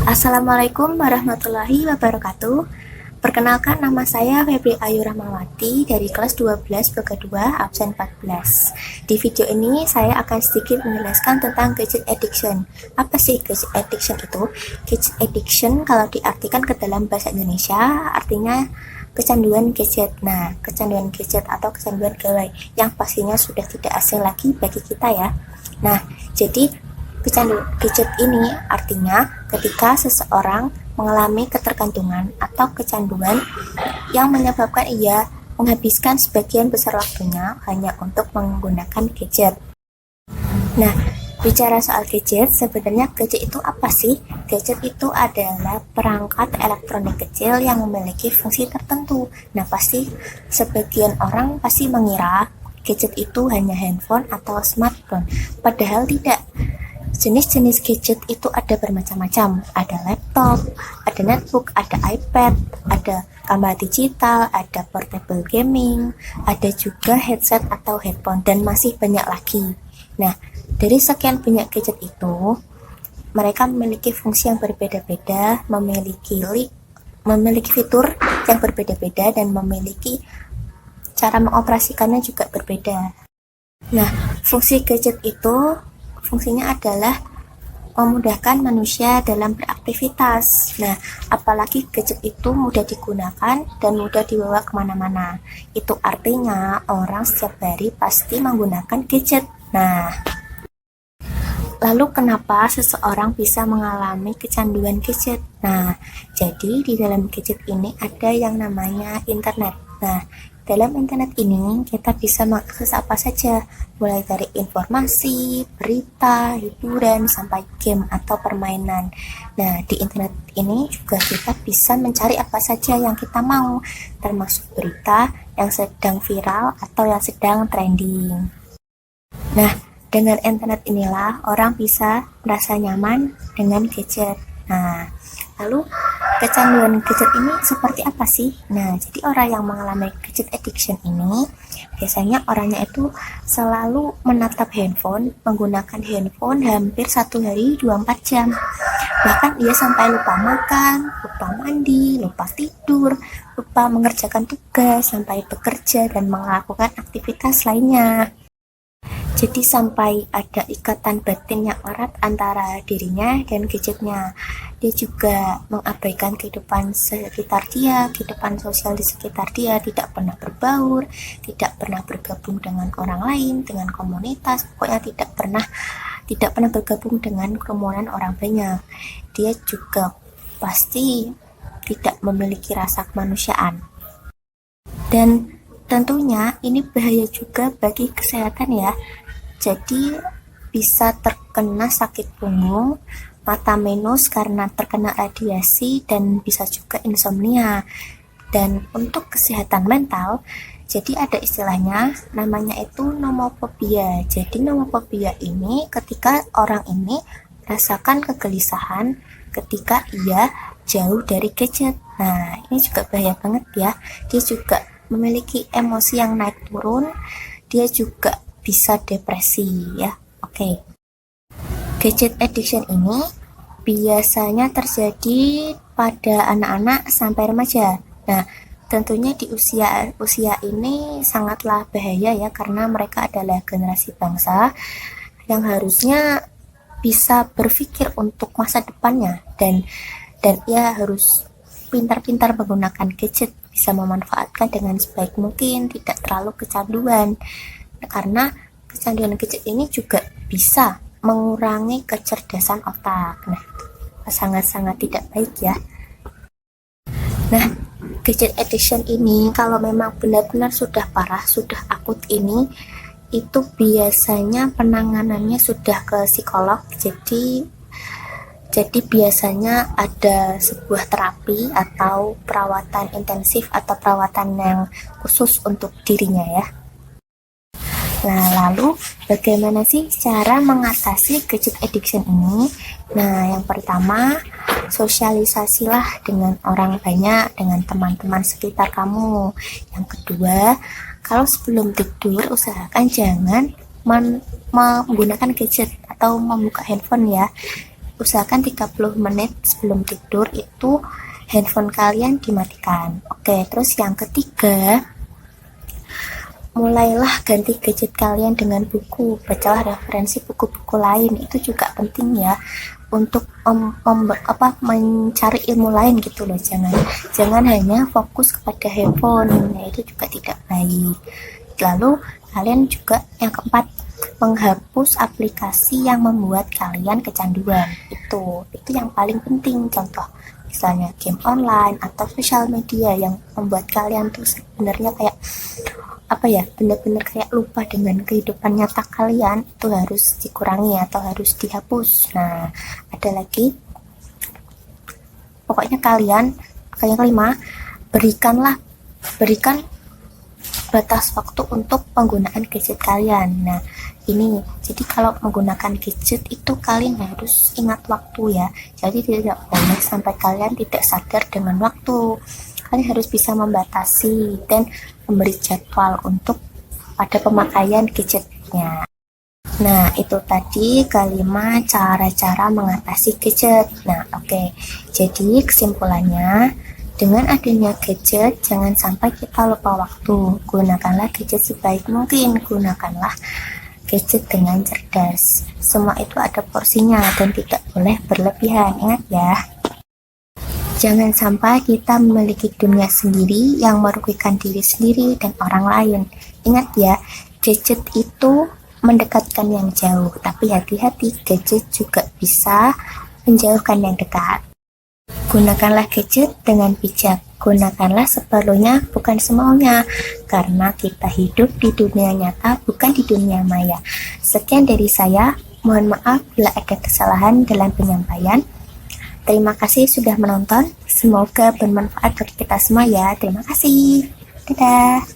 Assalamualaikum warahmatullahi wabarakatuh. Perkenalkan, nama saya Febri Ayu Rahmawati dari kelas 12 BK2 absen 14. Di video ini saya akan sedikit menjelaskan tentang gadget addiction. Apa sih gadget addiction itu? Gadget addiction kalau diartikan ke dalam bahasa Indonesia artinya kecanduan gadget. Nah, kecanduan gadget atau kecanduan gawai yang pastinya sudah tidak asing lagi bagi kita ya. Nah, jadi kecanduan gadget ini artinya ketika seseorang mengalami ketergantungan atau kecanduan yang menyebabkan ia menghabiskan sebagian besar waktunya hanya untuk menggunakan gadget. Nah, bicara soal gadget, sebenarnya gadget itu apa sih? Gadget itu adalah perangkat elektronik kecil yang memiliki fungsi tertentu. Nah, pasti sebagian orang pasti mengira gadget itu hanya handphone atau smartphone. Padahal tidak. Jenis-jenis gadget itu ada bermacam-macam. Ada laptop, ada netbook, ada iPad, ada kamera digital, ada portable gaming, ada juga headset atau headphone, dan masih banyak lagi. Nah, dari sekian banyak gadget itu, mereka memiliki fungsi yang berbeda-beda, memiliki fitur yang berbeda-beda, dan memiliki cara mengoperasikannya juga berbeda. Nah, fungsi gadget itu fungsinya adalah memudahkan manusia dalam beraktivitas. Nah, apalagi gadget itu mudah digunakan dan mudah dibawa kemana-mana. Itu artinya orang setiap hari pasti menggunakan gadget. Nah, lalu kenapa seseorang bisa mengalami kecanduan gadget? Nah, jadi di dalam gadget ini ada yang namanya internet. Nah, dalam internet ini kita bisa mengakses apa saja, mulai dari informasi, berita, hiburan, sampai game atau permainan. Nah, di internet ini juga kita bisa mencari apa saja yang kita mau, termasuk berita yang sedang viral atau yang sedang trending. Nah, dengan internet inilah orang bisa merasa nyaman dengan gadget. Nah, lalu kecanduan gadget ini seperti apa sih? Nah, jadi orang yang mengalami gadget addiction ini biasanya orangnya itu selalu menatap handphone, menggunakan handphone hampir satu hari 24 jam. Bahkan ia sampai lupa makan, lupa mandi, lupa tidur, lupa mengerjakan tugas, sampai bekerja dan melakukan aktivitas lainnya. Jadi sampai ada ikatan batin yang erat antara dirinya dan gadgetnya. Dia juga mengabaikan kehidupan sekitar dia, kehidupan sosial di sekitar dia, tidak pernah berbaur, tidak pernah bergabung dengan orang lain, dengan komunitas, pokoknya tidak pernah bergabung dengan kerumunan orang banyak. Dia juga pasti tidak memiliki rasa kemanusiaan. Dan tentunya ini bahaya juga bagi kesehatan ya. Jadi bisa terkena sakit punggung, mata minus karena terkena radiasi, dan bisa juga insomnia. Dan untuk kesehatan mental, jadi ada istilahnya namanya itu nomophobia. Jadi nomophobia ini ketika orang ini rasakan kegelisahan ketika ia jauh dari gadget. Nah, ini juga bahaya banget ya. Dia juga memiliki emosi yang naik turun, dia juga bisa depresi ya. Oke. Gadget addiction ini biasanya terjadi pada anak-anak sampai remaja. Nah, tentunya di usia ini sangatlah bahaya ya, karena mereka adalah generasi bangsa yang harusnya bisa berpikir untuk masa depannya, dan ia harus pintar-pintar menggunakan gadget, bisa memanfaatkan dengan sebaik mungkin, tidak terlalu kecanduan. Karena kecanduan gadget ini juga bisa mengurangi kecerdasan otak. Nah, sangat-sangat tidak baik ya. Nah, gadget addiction ini kalau memang benar-benar sudah parah, sudah akut ini, itu biasanya penanganannya sudah ke psikolog. Jadi biasanya ada sebuah terapi atau perawatan intensif atau perawatan yang khusus untuk dirinya ya. Nah, lalu bagaimana sih cara mengatasi gadget addiction ini? Nah, yang pertama, sosialisasilah dengan orang banyak, dengan teman-teman sekitar kamu. Yang kedua, kalau sebelum tidur usahakan jangan menggunakan gadget atau membuka handphone ya. usahakan 30 menit sebelum tidur itu handphone kalian dimatikan. Oke, terus yang ketiga, mulailah ganti gadget kalian dengan buku. Bacalah referensi buku-buku lain, itu juga penting ya untuk mencari ilmu lain gitu loh. Jangan hanya fokus kepada handphone, nah itu juga tidak baik. Lalu kalian juga yang keempat, menghapus aplikasi yang membuat kalian kecanduan. Itu yang paling penting. Contoh misalnya game online atau sosial media yang membuat kalian tuh sebenarnya kayak benar-benar kayak lupa dengan kehidupan nyata kalian, itu harus dikurangi atau harus dihapus. Nah, ada lagi, pokoknya kalian yang kelima, berikan batas waktu untuk penggunaan gadget kalian. Nah, ini jadi kalau menggunakan gadget itu kalian harus ingat waktu ya, jadi tidak boleh sampai kalian tidak sadar dengan waktu. Kalian harus bisa membatasi dan memberi jadwal untuk pada pemakaian gadgetnya. Nah, itu tadi kelima cara-cara mengatasi gadget. Nah, oke. Jadi kesimpulannya, dengan adanya gadget, jangan sampai kita lupa waktu. Gunakanlah gadget sebaik mungkin. Gunakanlah gadget dengan cerdas. Semua itu ada porsinya dan tidak boleh berlebihan. Ingat ya. Jangan sampai kita memiliki dunia sendiri yang merugikan diri sendiri dan orang lain. Ingat ya, gadget itu mendekatkan yang jauh, tapi hati-hati, gadget juga bisa menjauhkan yang dekat. Gunakanlah gadget dengan bijak. Gunakanlah seperlunya, bukan semaunya, karena kita hidup di dunia nyata, bukan di dunia maya. Sekian dari saya. Mohon maaf bila ada kesalahan dalam penyampaian. Terima kasih sudah menonton. Semoga bermanfaat bagi kita semua ya. Terima kasih. Dadah.